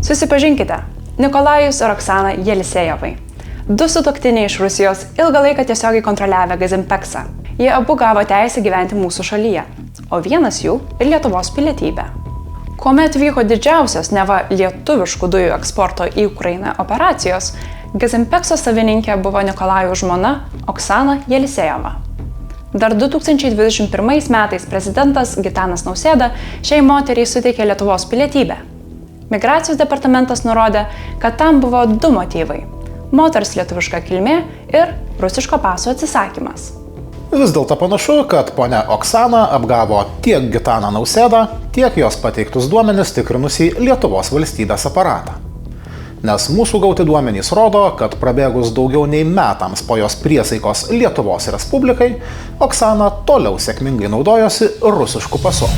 Susipažinkite, Nikolajus ir Oksana Jelisejevai. Du sutuoktiniai iš Rusijos ilgą laiką tiesiogiai kontroliavę Gazimpeksą. Jie abu gavo teisę gyventi mūsų šalyje, o vienas jų ir Lietuvos pilietybę. Kuomet vyko didžiausios neva lietuviškų dujų eksporto į Ukrainą operacijos, Gazimpekso savininkė buvo Nikolajų žmona Oksana Jelisejeva. Dar 2021 metais prezidentas Gitanas Nausėda šiai moteriai suteikė Lietuvos pilietybę. Migracijos departamentas nurodė, kad tam buvo du motyvai – moters lietuviška kilmė ir rusiško paso atsisakymas. Vis dėlto panašu, kad ponia Oksana apgavo tiek Gitaną Nausėdą, tiek jos pateiktus duomenis tikrinusį Lietuvos valstybės aparatą. Nes mūsų gauti duomenys rodo, kad prabėgus daugiau nei metams po jos priesaikos Lietuvos Respublikai, Oksana toliau sėkmingai naudojosi rusišku pasu.